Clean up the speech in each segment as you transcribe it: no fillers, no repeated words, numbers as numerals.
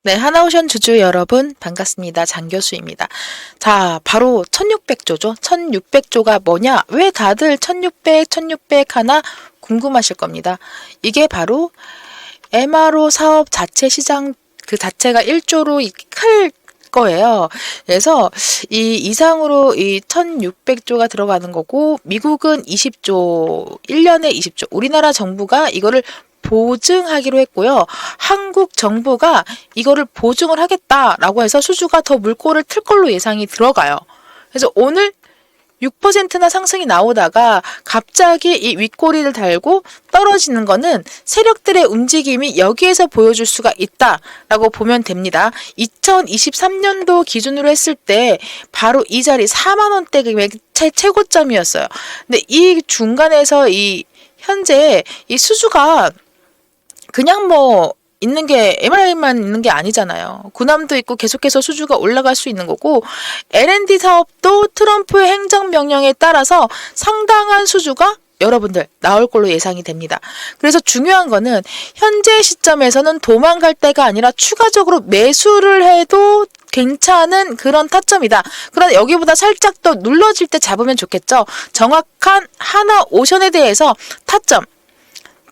네, 하나오션 주주 여러분 반갑습니다. 장 교수입니다. 자, 바로 1600조죠. 1600조가 뭐냐? 왜 다들 1600 하나 궁금하실 겁니다. 이게 바로 MRO 사업 자체 시장 그 자체가 1조로 클 거예요. 그래서 이 이상으로 이 1600조가 들어가는 거고 미국은 20조, 1년에 20조. 우리나라 정부가 이거를 보증하기로 했고요. 한국 정부가 이거를 보증을 하겠다라고 해서 수주가 더 물꼬를 틀 걸로 예상이 들어가요. 그래서 오늘 6%나 상승이 나오다가 갑자기 이 윗꼬리를 달고 떨어지는 거는 세력들의 움직임이 여기에서 보여줄 수가 있다라고 보면 됩니다. 2023년도 기준으로 했을 때 바로 이 자리 4만 원대 금액 최고점이었어요. 근데 이 중간에서 이 현재 이 수주가 그냥 뭐 있는 게 MRI만 있는 게 아니잖아요. 군함도 있고 계속해서 수주가 올라갈 수 있는 거고 L&D 사업도 트럼프의 행정명령에 따라서 상당한 수주가 여러분들 나올 걸로 예상이 됩니다. 그래서 중요한 거는 현재 시점에서는 도망갈 때가 아니라 추가적으로 매수를 해도 괜찮은 그런 타점이다. 그러나 여기보다 살짝 더 눌러질 때 잡으면 좋겠죠. 정확한 하나오션에 대해서 타점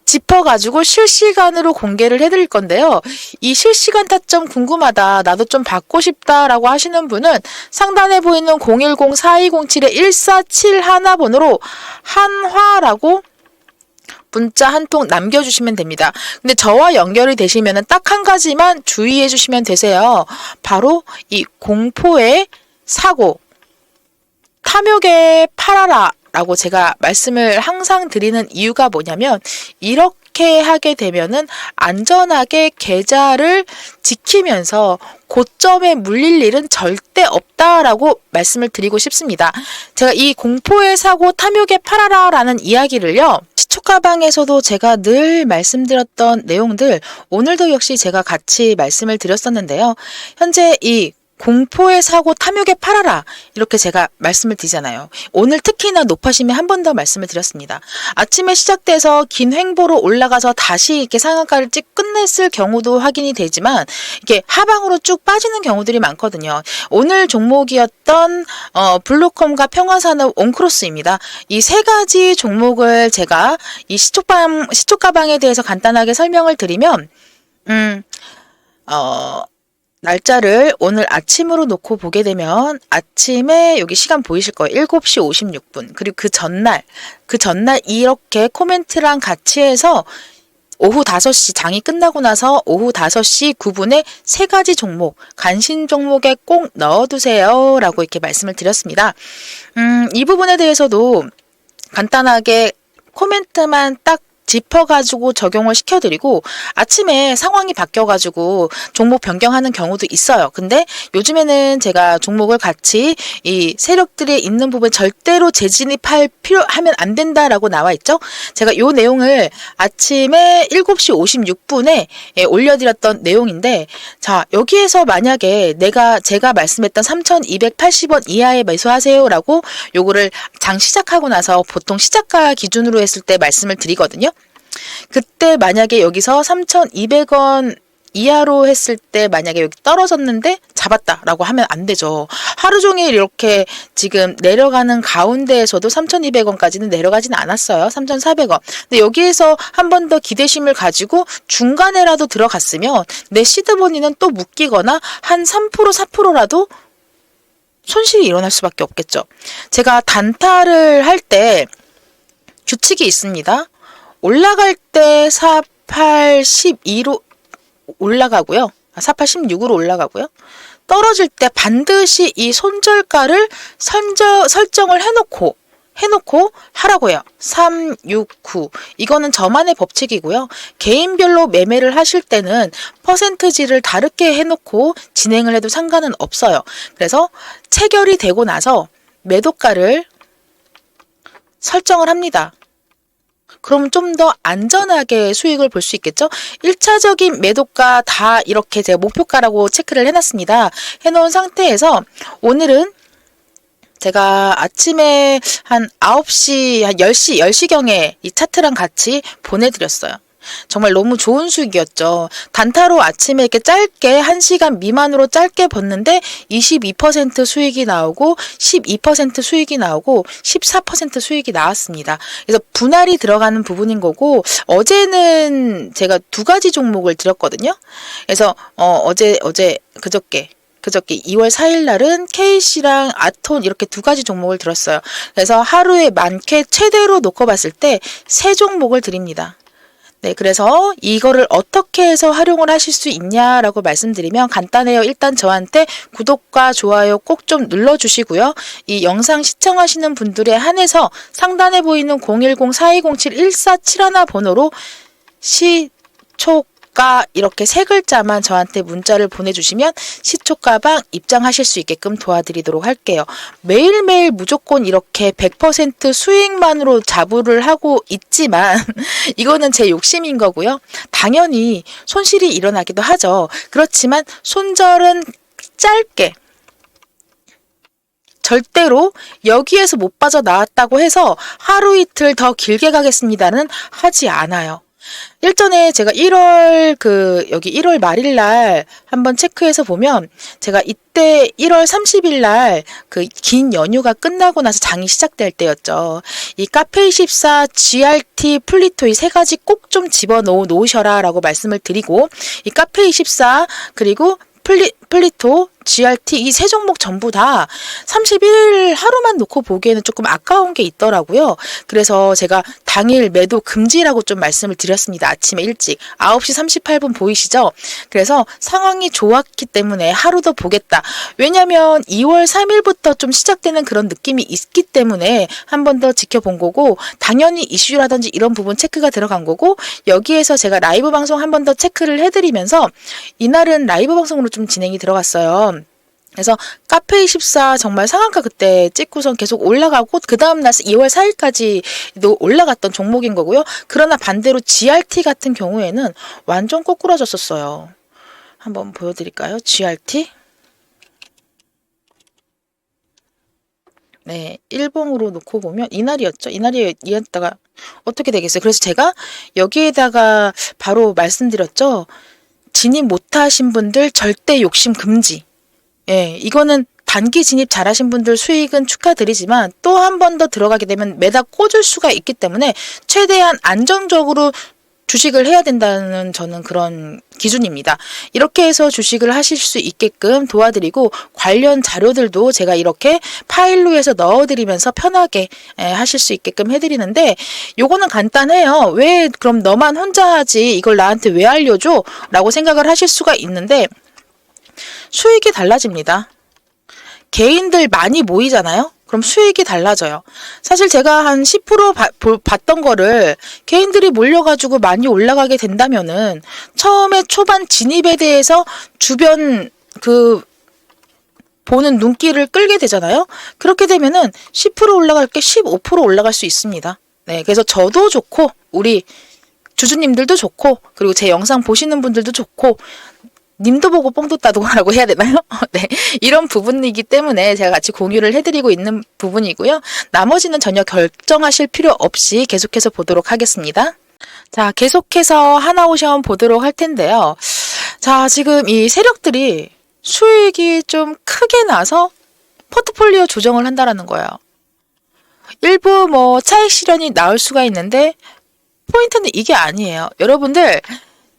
짚어가지고 실시간으로 공개를 해드릴 건데요. 이 실시간 타점 궁금하다, 나도 좀 받고 싶다라고 하시는 분은 상단에 보이는 010-4207-1471 번호로 한화라고 문자 한 통 남겨주시면 됩니다. 근데 저와 연결이 되시면 딱 한 가지만 주의해 주시면 되세요. 바로 이 공포의 사고, 탐욕에 팔아라 라고 제가 말씀을 항상 드리는 이유가 뭐냐면 이렇게 하게 되면은 안전하게 계좌를 지키면서 고점에 물릴 일은 절대 없다라고 말씀을 드리고 싶습니다. 제가 이 공포의 사고 탐욕에 팔아라 라는 이야기를요. 시초가방에서도 제가 늘 말씀드렸던 내용들 오늘도 역시 제가 같이 말씀을 드렸었는데요. 현재 이 공포의 사고 탐욕에 팔아라 이렇게 제가 말씀을 드리잖아요. 오늘 특히나 높아심에 한 번 더 말씀을 드렸습니다. 아침에 시작돼서 긴 횡보로 올라가서 다시 이렇게 상한가를 끝냈을 경우도 확인이 되지만 이게 하방으로 쭉 빠지는 경우들이 많거든요. 오늘 종목이었던 블루컴과 평화산업, 온크로스입니다. 이 세 가지 종목을 제가 이 시초가방에 대해서 간단하게 설명을 드리면 날짜를 오늘 아침으로 놓고 보게 되면 아침에 여기 시간 보이실 거예요. 7시 56분. 그리고 그 전날 이렇게 코멘트랑 같이 해서 오후 5시 장이 끝나고 나서 오후 5시 9분에 세 가지 종목, 간신 종목에 꼭 넣어두세요 라고 이렇게 말씀을 드렸습니다. 이 부분에 대해서도 간단하게 코멘트만 딱 짚어가지고 적용을 시켜드리고 아침에 상황이 바뀌어가지고 종목 변경하는 경우도 있어요. 근데 요즘에는 제가 종목을 같이 이 세력들이 있는 부분 절대로 재진입하면 안 된다라고 나와 있죠. 제가 요 내용을 아침에 7시 56분에 올려드렸던 내용인데 자 여기에서 만약에 제가 말씀했던 3,280원 이하에 매수하세요라고 요거를 장 시작하고 나서 보통 시작가 기준으로 했을 때 말씀을 드리거든요. 그때 만약에 여기서 3,200원 이하로 했을 때 만약에 여기 떨어졌는데 잡았다라고 하면 안 되죠. 하루 종일 이렇게 지금 내려가는 가운데에서도 3,200원까지는 내려가지는 않았어요. 3,400원. 근데 여기에서 한 번 더 기대심을 가지고 중간에라도 들어갔으면 내 시드머니는 또 묶이거나 한 3%, 4%라도 손실이 일어날 수밖에 없겠죠. 제가 단타를 할 때 규칙이 있습니다. 올라갈 때 4812로 올라가고요. 4816으로 올라가고요. 떨어질 때 반드시 이 손절가를 설정을 해놓고 하라고요. 369. 이거는 저만의 법칙이고요. 개인별로 매매를 하실 때는 퍼센트지를 다르게 해놓고 진행을 해도 상관은 없어요. 그래서 체결이 되고 나서 매도가를 설정을 합니다. 그럼 좀 더 안전하게 수익을 볼 수 있겠죠? 1차적인 매도가 다 이렇게 제가 목표가라고 체크를 해놨습니다. 해놓은 상태에서 오늘은 제가 아침에 한 9시, 한 10시경에 이 차트랑 같이 보내드렸어요. 정말 너무 좋은 수익이었죠. 단타로 아침에 이렇게 짧게 1시간 미만으로 짧게 벗는데 22% 수익이 나오고 12% 수익이 나오고 14% 수익이 나왔습니다. 그래서 분할이 들어가는 부분인 거고 어제는 제가 2가지 종목을 드렸거든요. 그래서 그저께 2월 4일 날은 KC랑 아톤 이렇게 2가지 종목을 들었어요. 그래서 하루에 많게 최대로 놓고 봤을 때 3종목을 드립니다. 네, 그래서 이거를 어떻게 해서 활용을 하실 수 있냐라고 말씀드리면 간단해요. 일단 저한테 구독과 좋아요 꼭 좀 눌러주시고요. 이 영상 시청하시는 분들에 한해서 상단에 보이는 010-4207-1471 번호로 시초가 이렇게 3글자만 저한테 문자를 보내주시면 시초가방 입장하실 수 있게끔 도와드리도록 할게요. 매일매일 무조건 이렇게 100% 수익만으로 자부를 하고 있지만 이거는 제 욕심인 거고요. 당연히 손실이 일어나기도 하죠. 그렇지만 손절은 짧게 절대로 여기에서 못 빠져나왔다고 해서 하루 이틀 더 길게 가겠습니다는 하지 않아요. 일전에 제가 1월 말일 날 한번 체크해서 보면 제가 이때 1월 30일 날 그 긴 연휴가 끝나고 나서 장이 시작될 때였죠. 이 카페24, GRT, 플리토 이 3가지 꼭 좀 집어넣으셔라 라고 말씀을 드리고 이 카페24 그리고 플리토, GRT 이 3종목 전부 다 31일 하루만 놓고 보기에는 조금 아까운 게 있더라고요. 그래서 제가 당일 매도 금지라고 좀 말씀을 드렸습니다. 아침에 일찍 9시 38분 보이시죠? 그래서 상황이 좋았기 때문에 하루 더 보겠다. 왜냐면 2월 3일부터 좀 시작되는 그런 느낌이 있기 때문에 한 번 더 지켜본 거고 당연히 이슈라든지 이런 부분 체크가 들어간 거고 여기에서 제가 라이브 방송 한 번 더 체크를 해드리면서 이날은 라이브 방송으로 좀 진행이 들어갔어요. 그래서 카페24 정말 상한가 그때 찍고선 계속 올라가고 그 다음날 2월 4일까지도 올라갔던 종목인 거고요. 그러나 반대로 GRT 같은 경우에는 완전 꼬꾸라졌었어요. 한번 보여드릴까요? GRT. 네, 일봉으로 놓고 보면 이날이었죠. 이날이었다가 어떻게 되겠어요? 그래서 제가 여기에다가 바로 말씀드렸죠. 진입 못하신 분들 절대 욕심 금지. 예, 이거는 단기 진입 잘하신 분들 수익은 축하드리지만 또 한 번 더 들어가게 되면 매다 꽂을 수가 있기 때문에 최대한 안정적으로 주식을 해야 된다는 저는 그런 기준입니다. 이렇게 해서 주식을 하실 수 있게끔 도와드리고 관련 자료들도 제가 이렇게 파일로 해서 넣어드리면서 편하게 하실 수 있게끔 해드리는데 요거는 간단해요. 왜 그럼 너만 혼자 하지 이걸 나한테 왜 알려줘? 라고 생각을 하실 수가 있는데 수익이 달라집니다. 개인들 많이 모이잖아요. 그럼 수익이 달라져요. 사실 제가 한 10% 봤던 거를 개인들이 몰려가지고 많이 올라가게 된다면은 처음에 초반 진입에 대해서 주변 보는 눈길을 끌게 되잖아요. 그렇게 되면은 10% 올라갈 게 15% 올라갈 수 있습니다. 네, 그래서 저도 좋고 우리 주주님들도 좋고 그리고 제 영상 보시는 분들도 좋고 님도 보고 뽕도 따도라고 해야 되나요? 네, 이런 부분이기 때문에 제가 같이 공유를 해드리고 있는 부분이고요. 나머지는 전혀 결정하실 필요 없이 계속해서 보도록 하겠습니다. 자, 계속해서 하나오션 보도록 할 텐데요. 자, 지금 이 세력들이 수익이 좀 크게 나서 포트폴리오 조정을 한다라는 거예요. 일부 차익 실현이 나올 수가 있는데 포인트는 이게 아니에요. 여러분들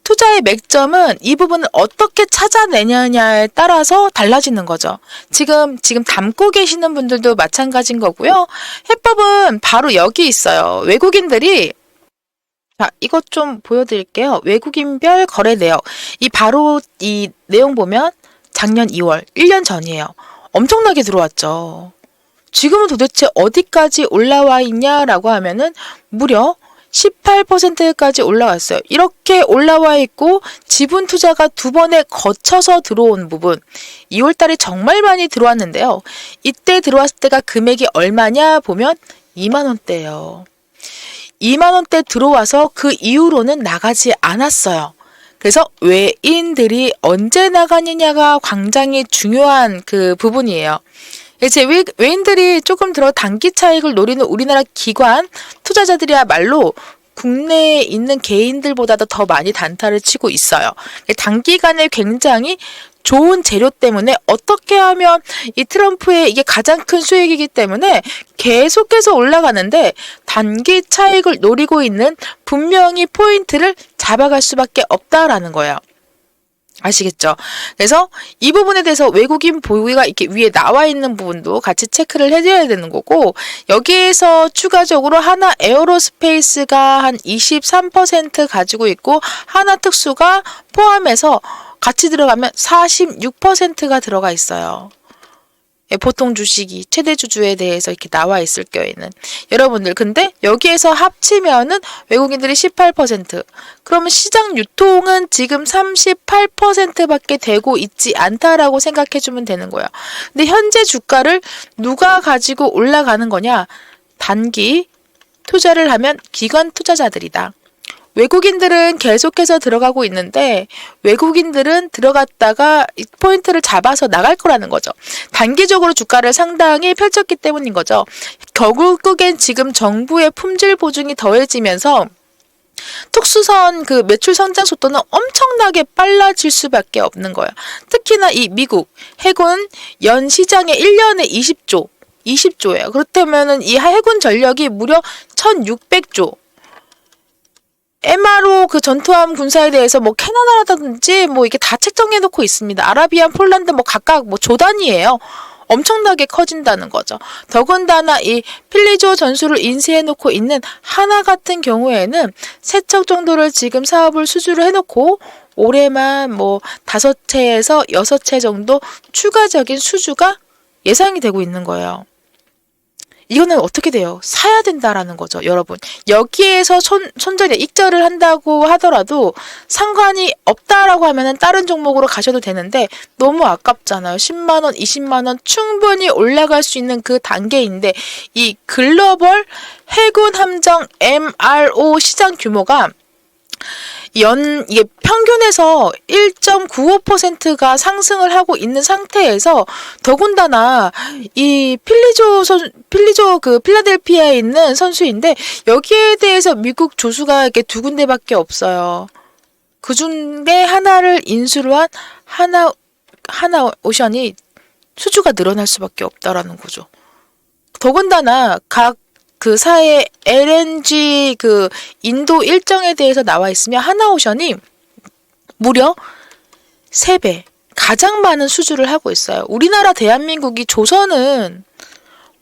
투자의 맥점은 이 부분을 어떻게 찾아내느냐에 따라서 달라지는 거죠. 지금 담고 계시는 분들도 마찬가지인 거고요. 해법은 바로 여기 있어요. 외국인들이 자, 이것 좀 보여드릴게요. 외국인별 거래 내역. 바로 이 내용 보면 작년 2월, 1년 전이에요. 엄청나게 들어왔죠. 지금은 도대체 어디까지 올라와 있냐라고 하면은 무려 18%까지 올라왔어요. 이렇게 올라와 있고 지분 투자가 2번에 거쳐서 들어온 부분 2월 달에 정말 많이 들어왔는데요. 이때 들어왔을 때가 금액이 얼마냐 보면 2만 원대예요. 2만 원대 들어와서 그 이후로는 나가지 않았어요. 그래서 외인들이 언제 나가느냐가 굉장히 중요한 그 부분이에요. 제 외인들이 조금 들어 단기 차익을 노리는 우리나라 기관 투자자들이야말로 국내에 있는 개인들보다도 더 많이 단타를 치고 있어요. 단기간에 굉장히 좋은 재료 때문에 어떻게 하면 이 트럼프의 이게 가장 큰 수익이기 때문에 계속해서 올라가는데 단기 차익을 노리고 있는 분명히 포인트를 잡아갈 수밖에 없다라는 거예요. 아시겠죠? 그래서 이 부분에 대해서 외국인 보유가 이렇게 위에 나와 있는 부분도 같이 체크를 해줘야 되는 거고, 여기에서 추가적으로 하나 에어로스페이스가 한 23% 가지고 있고, 하나 특수가 포함해서 같이 들어가면 46%가 들어가 있어요. 보통 주식이 최대 주주에 대해서 이렇게 나와 있을 경우에는 여러분들, 근데 여기에서 합치면은 외국인들이 18%, 그러면 시장 유통은 지금 38%밖에 되고 있지 않다라고 생각해 주면 되는 거예요. 근데 현재 주가를 누가 가지고 올라가는 거냐? 단기 투자를 하면 기관 투자자들이다. 외국인들은 계속해서 들어가고 있는데 외국인들은 들어갔다가 포인트를 잡아서 나갈 거라는 거죠. 단기적으로 주가를 상당히 펼쳤기 때문인 거죠. 결국엔 지금 정부의 품질 보증이 더해지면서 특수선 그 매출 성장 속도는 엄청나게 빨라질 수밖에 없는 거예요. 특히나 이 미국 해군 연 시장의 1년에 20조예요. 그렇다면은 이 해군 전력이 무려 1,600조. MRO 그 전투함 군사에 대해서 뭐 캐나다라든지 뭐 이게 다 책정해 놓고 있습니다. 아라비안, 폴란드 뭐 각각 뭐 조 단위예요. 엄청나게 커진다는 거죠. 더군다나 이 필리조 전술을 인수해 놓고 있는 하나 같은 경우에는 3척 정도를 지금 사업을 수주를 해 놓고 올해만 뭐 5채에서 6채 정도 추가적인 수주가 예상이 되고 있는 거예요. 이거는 어떻게 돼요? 사야 된다라는 거죠, 여러분. 여기에서 손절에 익절을 한다고 하더라도 상관이 없다라고 하면은 다른 종목으로 가셔도 되는데 너무 아깝잖아요. 10만 원, 20만 원 충분히 올라갈 수 있는 그 단계인데 이 글로벌 해군 함정 MRO 시장 규모가 이게 평균에서 1.95%가 상승을 하고 있는 상태에서 더군다나 이 필리조 그 필라델피아에 있는 선수인데 여기에 대해서 미국 조수가 이렇게 2군데밖에 없어요. 그 중에 하나를 인수를 한 하나 오션이 수주가 늘어날 수밖에 없다라는 거죠. 더군다나 각 그 사이에 LNG 그 인도 일정에 대해서 나와 있으면 하나오션이 무려 3배 가장 많은 수주를 하고 있어요. 우리나라 대한민국이 조선은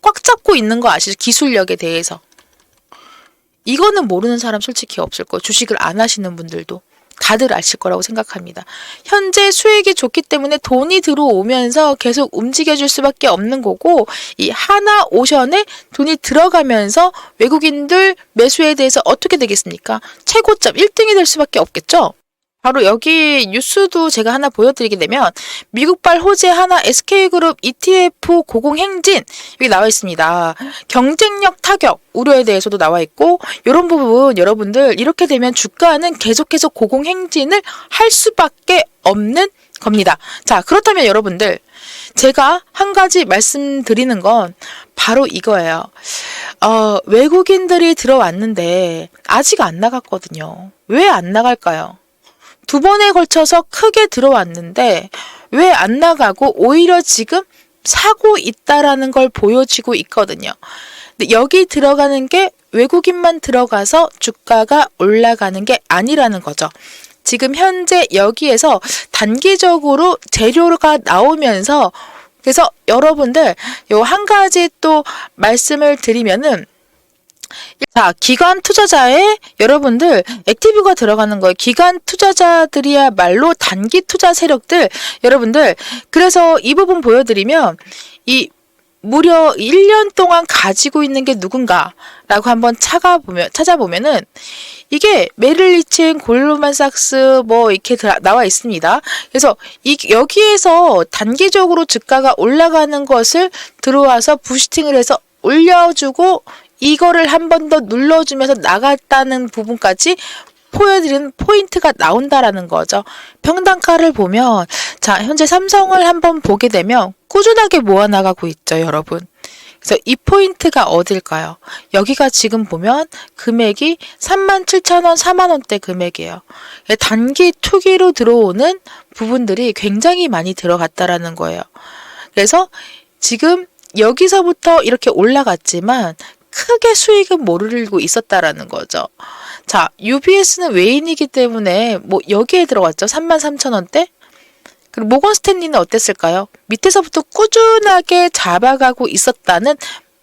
꽉 잡고 있는 거 아시죠? 기술력에 대해서. 이거는 모르는 사람 솔직히 없을 거예요. 주식을 안 하시는 분들도. 다들 아실 거라고 생각합니다. 현재 수익이 좋기 때문에 돈이 들어오면서 계속 움직여줄 수밖에 없는 거고 이 하나오션에 돈이 들어가면서 외국인들 매수에 대해서 어떻게 되겠습니까? 최고점 1등이 될 수밖에 없겠죠? 바로 여기 뉴스도 제가 하나 보여드리게 되면 미국발 호재 하나 SK그룹 ETF 고공행진 여기 나와 있습니다. 경쟁력 타격 우려에 대해서도 나와 있고 이런 부분 여러분들 이렇게 되면 주가는 계속해서 고공행진을 할 수밖에 없는 겁니다. 자, 그렇다면 여러분들 제가 한 가지 말씀드리는 건 바로 이거예요. 외국인들이 들어왔는데 아직 안 나갔거든요. 왜 안 나갈까요? 2번에 걸쳐서 크게 들어왔는데 왜 안 나가고 오히려 지금 사고 있다라는 걸 보여지고 있거든요. 근데 여기 들어가는 게 외국인만 들어가서 주가가 올라가는 게 아니라는 거죠. 지금 현재 여기에서 단기적으로 재료가 나오면서 그래서 여러분들 요 한 가지 또 말씀을 드리면은 자, 기관 투자자에 여러분들 액티브가 들어가는 거예요. 기관 투자자들이야말로 단기 투자 세력들 여러분들 그래서 이 부분 보여드리면 이 무려 1년 동안 가지고 있는 게 누군가라고 한번 찾아보면은 이게 메릴리치, 골드만삭스 뭐 이렇게 나와 있습니다. 그래서 여기에서 단기적으로 주가가 올라가는 것을 들어와서 부스팅을 해서 올려주고 이거를 한 번 더 눌러주면서 나갔다는 부분까지 보여드리는 포인트가 나온다라는 거죠. 평단가를 보면 자 현재 삼성을 한번 보게 되면 꾸준하게 모아나가고 있죠, 여러분. 그래서 이 포인트가 어딜까요? 여기가 지금 보면 금액이 37,000원, 40,000원대 금액이에요. 단기 투기로 들어오는 부분들이 굉장히 많이 들어갔다라는 거예요. 그래서 지금 여기서부터 이렇게 올라갔지만 크게 수익은 모르고 있었다라는 거죠. 자, UBS는 외인이기 때문에 뭐 여기에 들어갔죠. 33,000원대? 그리고 모건 스탠리는 어땠을까요? 밑에서부터 꾸준하게 잡아가고 있었다는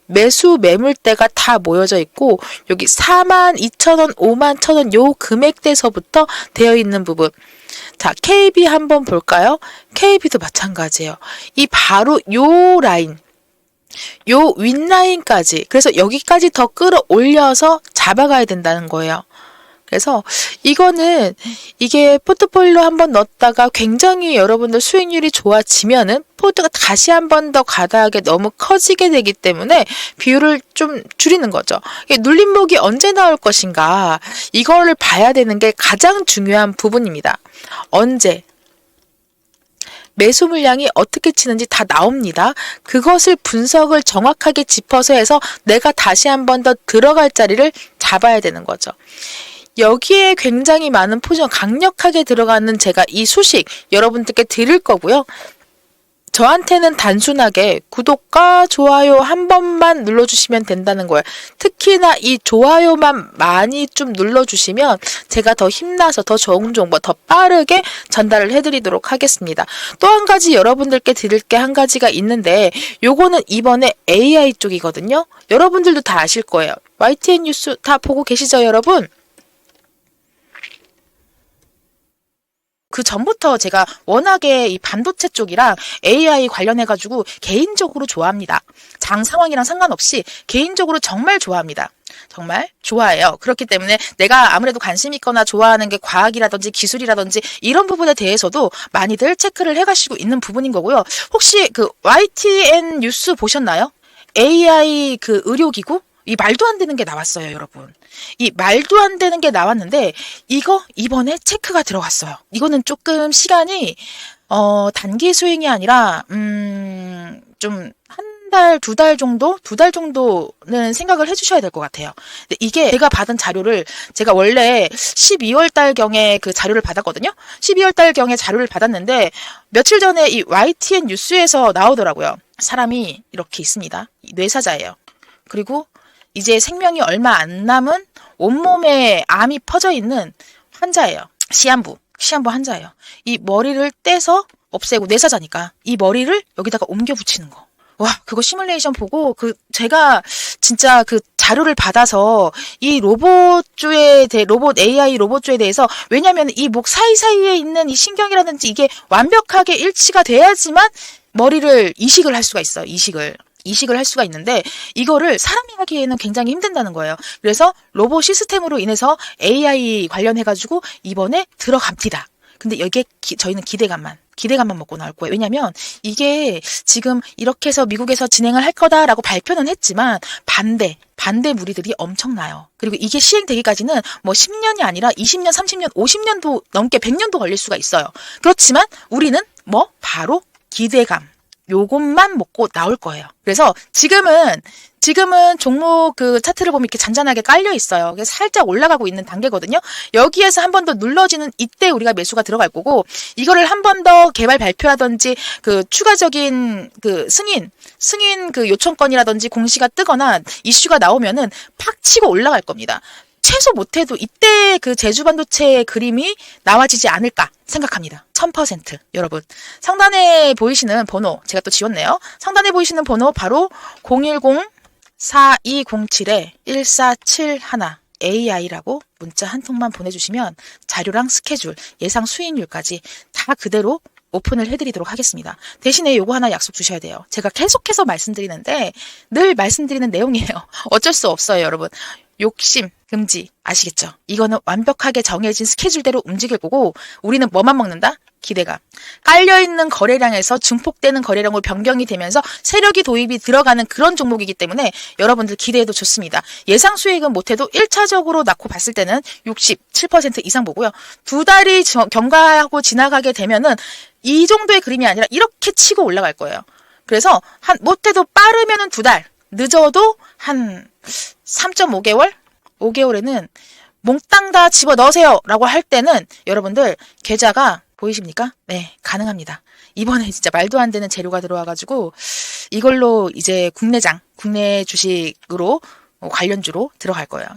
매수 매물대가 다 모여져 있고 여기 42,000원, 51,000원 요 금액대서부터 되어 있는 부분. 자, KB 한번 볼까요? KB도 마찬가지예요. 이 바로 요 라인, 요 윗라인까지, 그래서 여기까지 더 끌어올려서 잡아가야 된다는 거예요. 그래서 이거는 이게 포트폴리오 한번 넣었다가 굉장히 여러분들 수익률이 좋아지면은 포트가 다시 한 번 더 가다하게 너무 커지게 되기 때문에 비율을 좀 줄이는 거죠. 눌림목이 언제 나올 것인가, 이거를 봐야 되는 게 가장 중요한 부분입니다. 언제, 매수 물량이 어떻게 치는지 다 나옵니다. 그것을 분석을 정확하게 짚어서 해서 내가 다시 한 번 더 들어갈 자리를 잡아야 되는 거죠. 여기에 굉장히 많은 포지션 강력하게 들어가는 제가 이 수식 여러분들께 드릴 거고요. 저한테는 단순하게 구독과 좋아요 한 번만 눌러주시면 된다는 거예요. 특히나 이 좋아요만 많이 좀 눌러주시면 제가 더 힘나서 더 좋은 정보 더 빠르게 전달을 해드리도록 하겠습니다. 또 한 가지 여러분들께 드릴 게 한 가지가 있는데 요거는 이번에 AI 쪽이거든요. 여러분들도 다 아실 거예요. YTN 뉴스 다 보고 계시죠, 여러분? 그 전부터 제가 워낙에 이 반도체 쪽이랑 AI 관련해가지고 개인적으로 좋아합니다. 장 상황이랑 상관없이 개인적으로 정말 좋아합니다. 정말 좋아해요. 그렇기 때문에 내가 아무래도 관심 있거나 좋아하는 게 과학이라든지 기술이라든지 이런 부분에 대해서도 많이들 체크를 해가시고 있는 부분인 거고요. 혹시 그 YTN 뉴스 보셨나요? AI 그 의료기구? 이 말도 안 되는 게 나왔어요, 여러분. 이 말도 안 되는 게 나왔는데 이거 이번에 체크가 들어갔어요. 이거는 조금 시간이 단기 수익이 아니라 좀 한 달, 두 달 정도는 생각을 해주셔야 될 것 같아요. 근데 이게 제가 받은 자료를 제가 원래 12월 달경에 그 자료를 받았거든요. 12월 달경에 자료를 받았는데 며칠 전에 이 YTN 뉴스에서 나오더라고요. 사람이 이렇게 있습니다. 뇌사자예요. 그리고 이제 생명이 얼마 안 남은 온몸에 암이 퍼져 있는 환자예요. 시한부 환자예요. 이 머리를 떼서 없애고, 뇌사자니까 이 머리를 여기다가 옮겨 붙이는 거. 와, 그거 시뮬레이션 보고 제가 진짜 그 자료를 받아서 이 로봇 AI 로봇주에 대해서, 왜냐면 이 목 사이사이에 있는 이 신경이라든지 이게 완벽하게 일치가 돼야지만 머리를 이식을 할 수가 있어요. 이식을 할 수가 있는데 이거를 사람이 하기에는 굉장히 힘든다는 거예요. 그래서 로봇 시스템으로 인해서 AI 관련해가지고 이번에 들어갑니다. 근데 여기에 저희는 기대감만 먹고 나올 거예요. 왜냐면 이게 지금 이렇게 해서 미국에서 진행을 할 거다라고 발표는 했지만 반대 무리들이 엄청나요. 그리고 이게 시행되기까지는 뭐 10년이 아니라 20년, 30년, 50년도 넘게 100년도 걸릴 수가 있어요. 그렇지만 우리는 뭐 바로 기대감, 요것만 먹고 나올 거예요. 그래서 지금은 종목 그 차트를 보면 이렇게 잔잔하게 깔려 있어요. 그래서 살짝 올라가고 있는 단계거든요. 여기에서 한 번 더 눌러지는 이때 우리가 매수가 들어갈 거고, 이거를 한 번 더 개발 발표라든지 그 추가적인 그 승인 그 요청권이라든지 공시가 뜨거나 이슈가 나오면은 팍 치고 올라갈 겁니다. 최소 못해도 이때 그 제주반도체의 그림이 나와지지 않을까 생각합니다. 1000% 여러분. 상단에 보이시는 번호 제가 또 지웠네요. 상단에 보이시는 번호 바로 010-4207-1471 AI라고 문자 한 통만 보내주시면 자료랑 스케줄, 예상 수익률까지 다 그대로 오픈을 해드리도록 하겠습니다. 대신에 요거 하나 약속 주셔야 돼요. 제가 계속해서 말씀드리는데 늘 말씀드리는 내용이에요. 어쩔 수 없어요, 여러분. 욕심 금지, 아시겠죠? 이거는 완벽하게 정해진 스케줄대로 움직일 거고, 우리는 뭐만 먹는다? 기대감. 깔려있는 거래량에서 증폭되는 거래량으로 변경이 되면서 세력이 도입이 들어가는 그런 종목이기 때문에 여러분들 기대해도 좋습니다. 예상 수익은 못해도 1차적으로 낳고 봤을 때는 67% 이상 보고요. 두 달이 경과하고 지나가게 되면은 이 정도의 그림이 아니라 이렇게 치고 올라갈 거예요. 그래서 못해도 빠르면은 두 달, 늦어도 한 3.5개월? 5개월에는 몽땅 다 집어 넣으세요 라고 할 때는 여러분들 계좌가 보이십니까? 네, 가능합니다. 이번에 진짜 말도 안 되는 재료가 들어와가지고 이걸로 이제 국내 주식으로 관련주로 들어갈 거예요.